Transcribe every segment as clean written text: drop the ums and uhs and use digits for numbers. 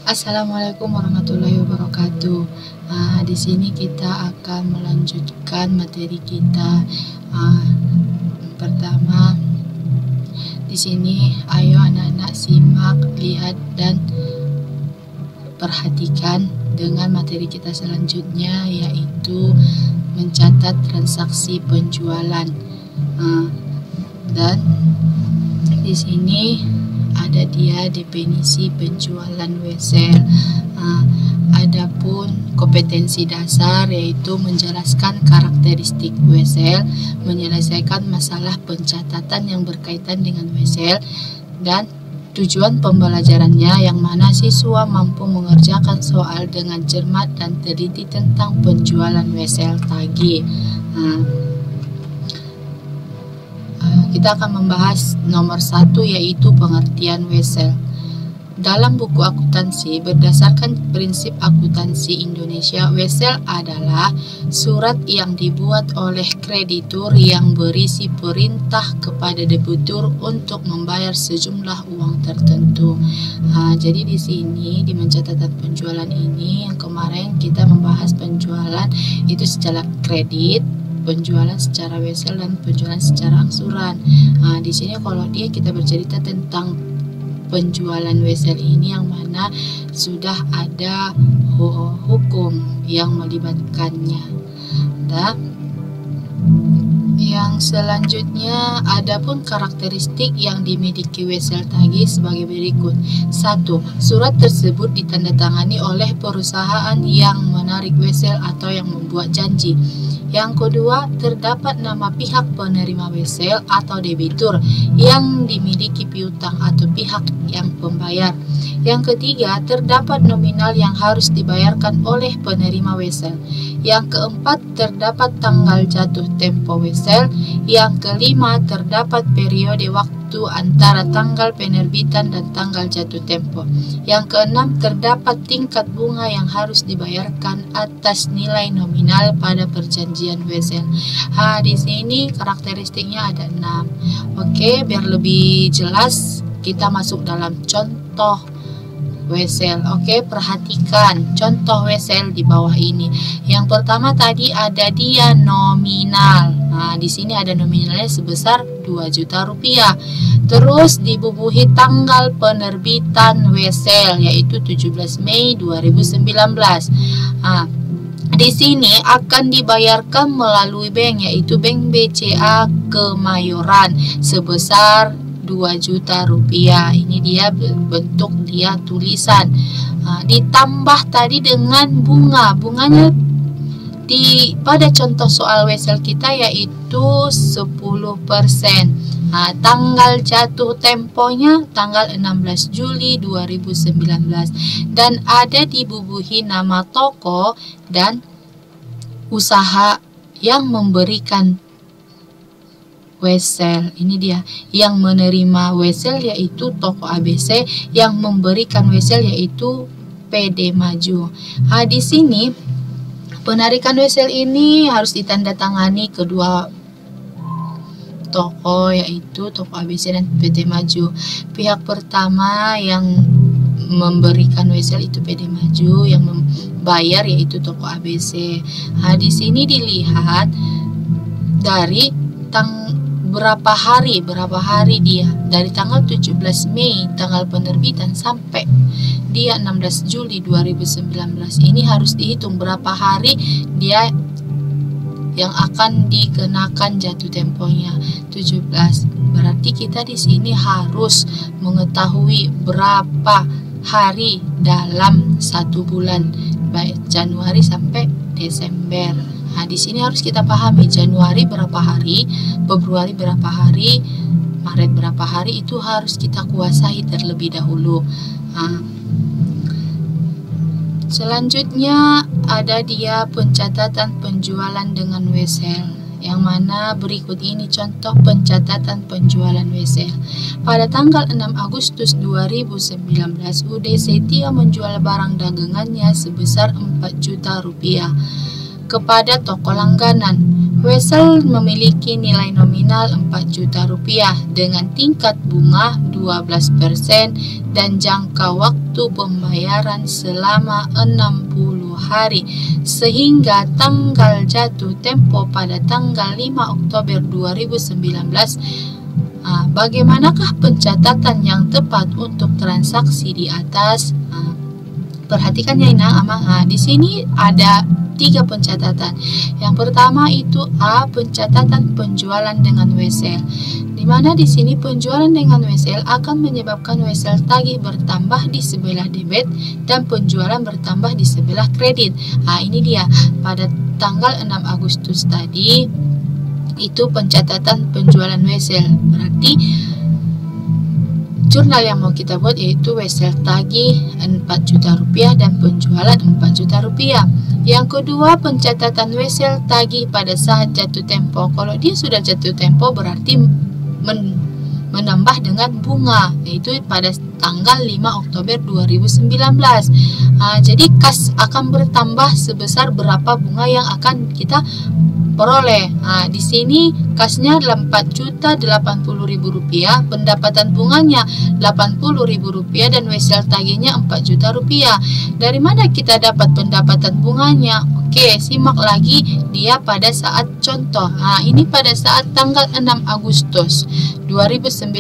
Assalamualaikum warahmatullahi wabarakatuh. Di sini kita akan melanjutkan materi kita. Pertama, di sini ayo anak-anak simak, lihat dan perhatikan dengan materi kita selanjutnya, yaitu mencatat transaksi penjualan. Dan di sini ada dia definisi penjualan wesel. Adapun kompetensi dasar yaitu menjelaskan karakteristik wesel, menyelesaikan masalah pencatatan yang berkaitan dengan wesel, dan tujuan pembelajarannya yang mana siswa mampu mengerjakan soal dengan cermat dan teliti tentang penjualan wesel tagih. Kita akan membahas nomor 1, yaitu pengertian wesel. Dalam buku akuntansi, berdasarkan prinsip akuntansi Indonesia, wesel adalah surat yang dibuat oleh kreditur yang berisi perintah kepada debitur untuk membayar sejumlah uang tertentu. Jadi di sini di pencatatan penjualan ini, yang kemarin kita membahas penjualan itu secara kredit, penjualan secara wesel, dan penjualan secara angsuran. Di sini kalau kita bercerita tentang penjualan wesel ini, yang mana sudah ada hukum yang melibatkannya. Yang selanjutnya, adapun karakteristik yang dimiliki wesel tagih sebagai berikut. 1. Surat tersebut ditandatangani oleh perusahaan yang menarik wesel atau yang membuat janji. Yang kedua, terdapat nama pihak penerima wesel atau debitur yang dimiliki piutang atau pihak yang pembayar. Yang ketiga, terdapat nominal yang harus dibayarkan oleh penerima wesel. Yang keempat, terdapat tanggal jatuh tempo wesel. Yang kelima, terdapat periode waktu antara tanggal penerbitan dan tanggal jatuh tempo. Yang keenam, terdapat tingkat bunga yang harus dibayarkan atas nilai nominal pada perjanjian wesel. Di sini karakteristiknya ada 6. Oke, biar lebih jelas kita masuk dalam contoh wesel. Oke, perhatikan contoh wesel di bawah ini. Yang pertama tadi ada dia nominal. Di sini ada nominalnya sebesar 2 juta rupiah. Terus dibubuhi tanggal penerbitan wesel yaitu 17 Mei 2019. Di sini akan dibayarkan melalui bank yaitu Bank BCA Kemayoran sebesar 2 juta rupiah. Ini dia bentuk dia tulisan. Ditambah tadi dengan bunganya pada contoh soal wesel kita yaitu 10%. Tanggal jatuh temponya tanggal 16 Juli 2019 dan ada dibubuhi nama toko dan usaha yang memberikan wesel. Ini dia yang menerima wesel yaitu toko ABC, yang memberikan wesel yaitu PD Maju. Di sini penarikan wesel ini harus ditandatangani kedua toko yaitu toko ABC dan PD Maju. Pihak pertama yang memberikan wesel itu PD Maju, yang membayar yaitu toko ABC. Di sini dilihat dari berapa hari dia dari tanggal 17 Mei tanggal penerbitan sampai dia 16 Juli 2019. Ini harus dihitung berapa hari dia yang akan dikenakan jatuh temponya 17. Berarti kita di sini harus mengetahui berapa hari dalam 1 bulan, baik Januari sampai Desember. Di sini harus kita pahami Januari berapa hari, Februari berapa hari, Maret berapa hari, itu harus kita kuasai terlebih dahulu. Selanjutnya ada dia pencatatan penjualan dengan wesel, yang mana berikut ini contoh pencatatan penjualan wesel. Pada tanggal 6 Agustus 2019, UD Setia menjual barang dagangannya sebesar 4 juta rupiah kepada toko langganan. Wesel memiliki nilai nominal 4 juta rupiah dengan tingkat bunga 12% dan jangka waktu pembayaran selama 60 hari sehingga tanggal jatuh tempo pada tanggal 5 Oktober 2019. Bagaimanakah pencatatan yang tepat untuk transaksi di atas? Perhatikan ya Inang, di sini ada 3 pencatatan. Yang pertama itu A, pencatatan penjualan dengan wesel. Di mana di sini penjualan dengan wesel akan menyebabkan wesel tagih bertambah di sebelah debit dan penjualan bertambah di sebelah kredit. Ini dia pada tanggal 6 Agustus tadi itu pencatatan penjualan wesel. Berarti jurnal yang mau kita buat yaitu wesel tagih 4 juta rupiah dan penjualan 4 juta rupiah. Yang kedua, pencatatan wesel tagih pada saat jatuh tempo. Kalau dia sudah jatuh tempo berarti menambah dengan bunga, yaitu pada tanggal 5 Oktober 2019. Jadi kas akan bertambah sebesar berapa bunga yang akan kita peroleh. Di sini kasnya Rp4.080.000, pendapatan bunganya Rp80.000 dan wesel tagihnya Rp4.000.000. Dari mana kita dapat pendapatan bunganya? Oke, simak lagi dia pada saat contoh. Ini pada saat tanggal 6 Agustus 2019.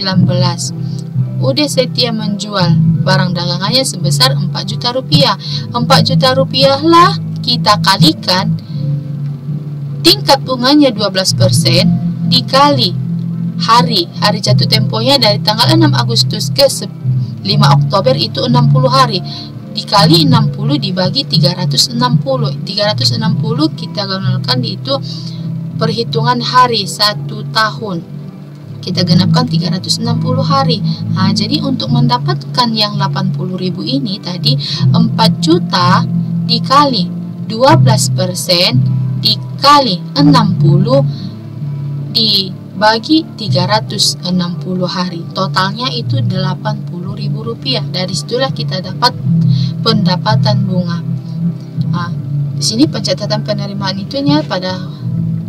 Ude Setia menjual barang dagangannya sebesar Rp4 juta. Rp4 juta lah kita kalikan tingkat bunganya 12% dikali hari jatuh temponya dari tanggal 6 Agustus ke 5 Oktober itu 60 hari dikali 60 dibagi 360 kita gunakan itu perhitungan hari 1 tahun, kita genapkan 360 hari. Jadi untuk mendapatkan yang 80.000 ini tadi 4 juta dikali 12% dikali 60 dibagi 360 hari, totalnya itu Rp80.000. Dari situlah kita dapat pendapatan bunga. Di sini pencatatan penerimaan itunya pada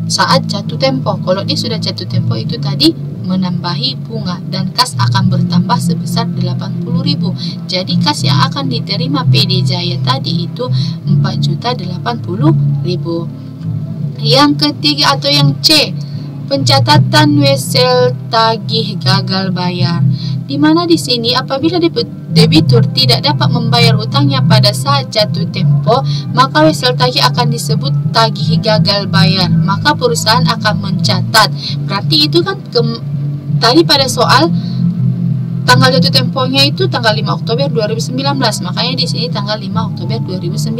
saat jatuh tempo. Kalau dia sudah jatuh tempo itu tadi menambahi bunga dan kas akan bertambah sebesar Rp80.000. Jadi kas yang akan diterima PD Jaya tadi itu Rp4.080.000. Yang ketiga atau yang C, pencatatan wesel tagih gagal bayar. Di mana di sini apabila debitur tidak dapat membayar hutangnya pada saat jatuh tempo, maka wesel tagih akan disebut tagih gagal bayar. Maka perusahaan akan mencatat. Berarti itu kan tadi pada soal tanggal jatuh temponya itu tanggal 5 Oktober 2019. Makanya di sini tanggal 5 Oktober 2019.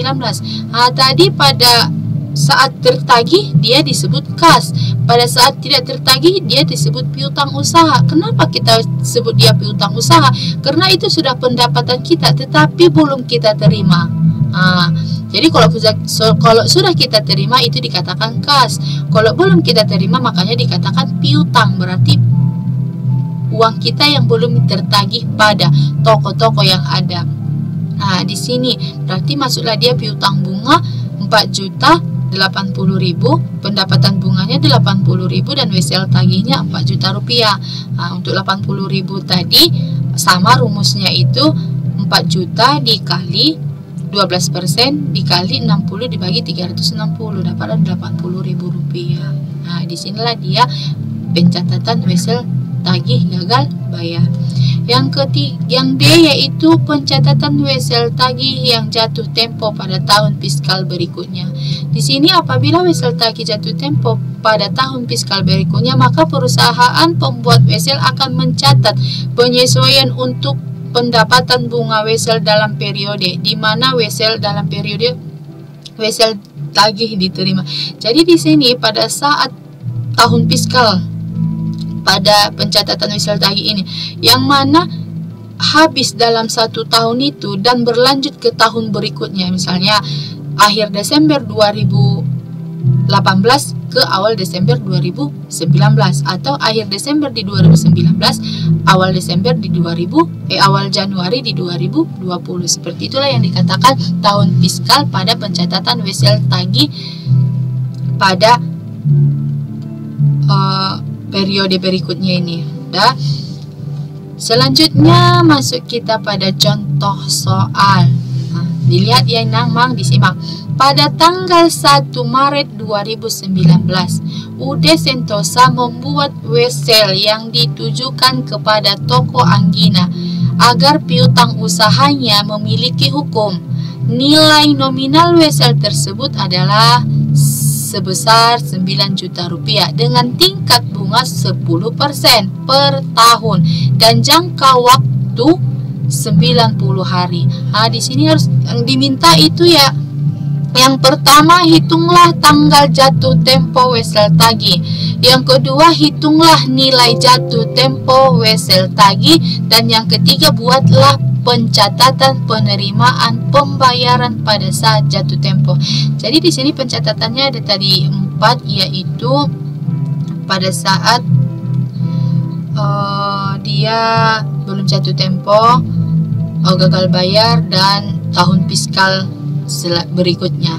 Tadi pada saat tertagih dia disebut kas, pada saat tidak tertagih dia disebut piutang usaha. Kenapa kita sebut dia piutang usaha? Karena itu sudah pendapatan kita tetapi belum kita terima. Jadi kalau sudah kita terima itu dikatakan kas. Kalau belum kita terima makanya dikatakan piutang, berarti uang kita yang belum tertagih pada toko-toko yang ada. Di sini berarti masuklah dia piutang bunga Rp4.080.000, pendapatan bunganya Rp80.000 dan wesel tagihnya Rp4 juta. Untuk Rp80.000 tadi sama rumusnya itu 4 juta dikali 12% dikali 60 dibagi 360 dapat Rp80.000. Disinilah dia pencatatan wesel tagih gagal bayar. Yang D yaitu pencatatan wesel tagih yang jatuh tempo pada tahun fiskal berikutnya. Di sini apabila wesel tagih jatuh tempo pada tahun fiskal berikutnya, maka perusahaan pembuat wesel akan mencatat penyesuaian untuk pendapatan bunga wesel dalam periode di mana wesel dalam periode wesel tagih diterima. Jadi di sini pada saat tahun fiskal pada pencatatan wesel tagih ini yang mana habis dalam 1 tahun itu dan berlanjut ke tahun berikutnya, misalnya akhir Desember 2018 ke awal Desember 2019 atau akhir Desember di 2019 awal Desember di awal Januari di 2020. Seperti itulah yang dikatakan tahun fiskal pada pencatatan wesel tagih pada periode berikutnya ini. Dah. Selanjutnya masuk kita pada contoh soal. Dilihat ya Mang, disimak. Pada tanggal 1 Maret 2019, UD Sentosa membuat wesel yang ditujukan kepada toko Anggina agar piutang usahanya memiliki hukum. Nilai nominal wesel tersebut adalah sebesar 9 juta rupiah dengan tingkat bunga 10% per tahun dan jangka waktu 90 hari. Di sini harus yang diminta itu ya. Yang pertama, hitunglah tanggal jatuh tempo wesel tagih. Yang kedua, hitunglah nilai jatuh tempo wesel tagih. Dan yang ketiga, buatlah pencatatan penerimaan pembayaran pada saat jatuh tempo. Jadi di sini pencatatannya ada tadi 4, yaitu pada saat dia belum jatuh tempo, gagal bayar, dan tahun fiskal berikutnya.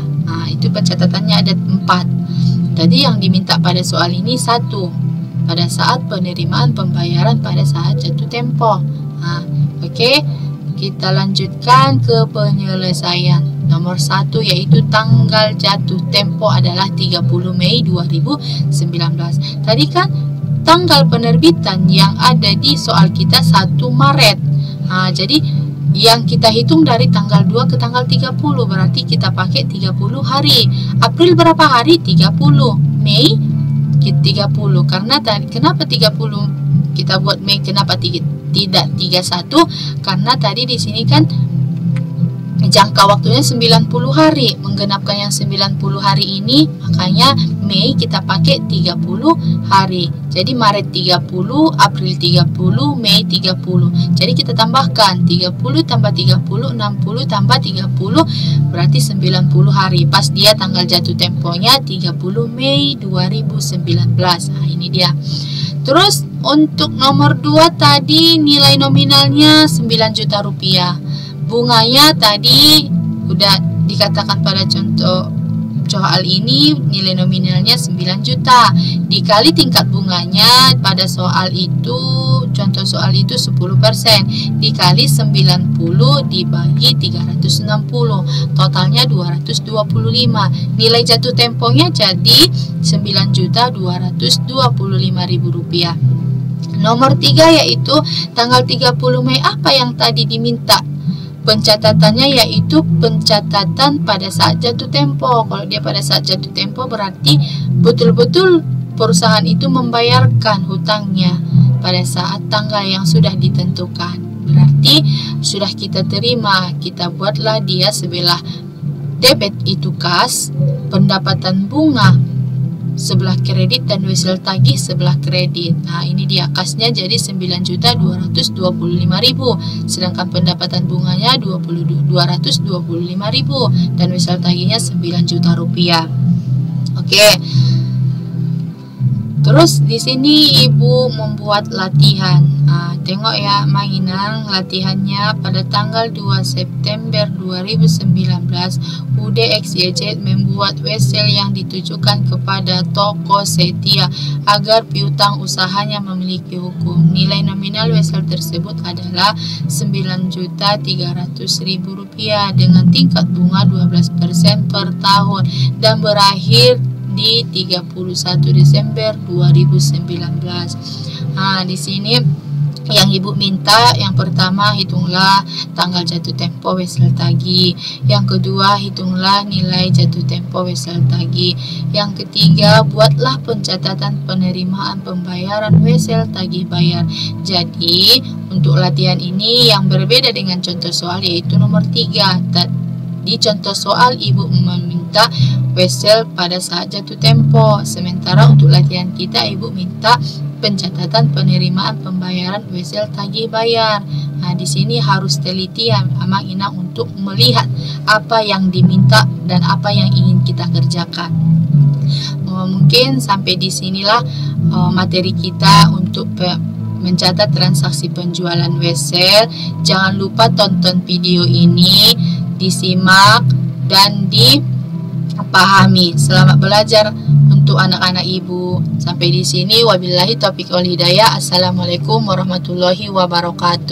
Itu pencatatannya ada 4. Tadi yang diminta pada soal ini 1, pada saat penerimaan pembayaran pada saat jatuh tempo. Oke, kita lanjutkan ke penyelesaian. Nomor 1 yaitu tanggal jatuh tempo adalah 30 Mei 2019. Tadi kan tanggal penerbitan yang ada di soal kita 1 Maret. Jadi yang kita hitung dari tanggal 2 ke tanggal 30, berarti kita pakai 30 hari. April berapa hari? 30. Mei 30. Karena tadi kenapa 30 kita buat Mei, kenapa tidak 31? Karena tadi di sini kan jangka waktunya 90 hari. Menggenapkan yang 90 hari ini, makanya Mei kita pakai 30 hari. Jadi Maret 30, April 30, Mei 30. Jadi kita tambahkan 30 tambah 30, 60 tambah 30, berarti 90 hari. Pas dia tanggal jatuh temponya 30 Mei 2019. Ini dia. Terus untuk nomor 2 tadi nilai nominalnya 9 juta rupiah. Bunganya tadi udah dikatakan pada contoh soal ini, nilai nominalnya 9 juta dikali tingkat bunganya pada soal itu, contoh soal itu 10%, dikali 90 dibagi 360, totalnya 225. Nilai jatuh temponya jadi 9.225.000 rupiah. Nomor 3 yaitu tanggal 30 Mei. Apa yang tadi diminta? Pencatatannya yaitu pencatatan pada saat jatuh tempo. Kalau dia pada saat jatuh tempo berarti betul-betul perusahaan itu membayarkan hutangnya pada saat tanggal yang sudah ditentukan. Berarti sudah kita terima, kita buatlah dia sebelah debit itu kas, pendapatan bunga sebelah kredit, dan wesel tagih sebelah kredit. Ini dia kasnya jadi 9.225.000, sedangkan pendapatan bunganya 225.000 dan wesel tagihnya 9 juta rupiah. Oke. Terus di sini ibu membuat latihan. Tengok ya mainan latihannya pada tanggal 2 September 2019 UDXYZ membuat wesel yang ditujukan kepada toko Setia agar piutang usahanya memiliki hukum. Nilai nominal wesel tersebut adalah 9.300.000 rupiah dengan tingkat bunga 12% per tahun dan berakhir di 31 Desember 2019. Di sini yang ibu minta, yang pertama hitunglah tanggal jatuh tempo wesel tagih, yang kedua hitunglah nilai jatuh tempo wesel tagih, yang ketiga buatlah pencatatan penerimaan pembayaran wesel tagih bayar. Jadi untuk latihan ini yang berbeda dengan contoh soal yaitu nomor 3. Di contoh soal ibu meminta wesel pada saat jatuh tempo, sementara untuk latihan kita ibu minta pencatatan penerimaan pembayaran wesel tagih bayar. Di sini harus teliti Amang Inang untuk melihat apa yang diminta dan apa yang ingin kita kerjakan. Mungkin sampai di sinilah materi kita untuk mencatat transaksi penjualan wesel. Jangan lupa tonton video ini, disimak dan dipahami. Selamat belajar untuk untuk anak-anak ibu. Sampai di sini, wabillahi taufiq wal hidayah. Assalamualaikum warahmatullahi wabarakatuh.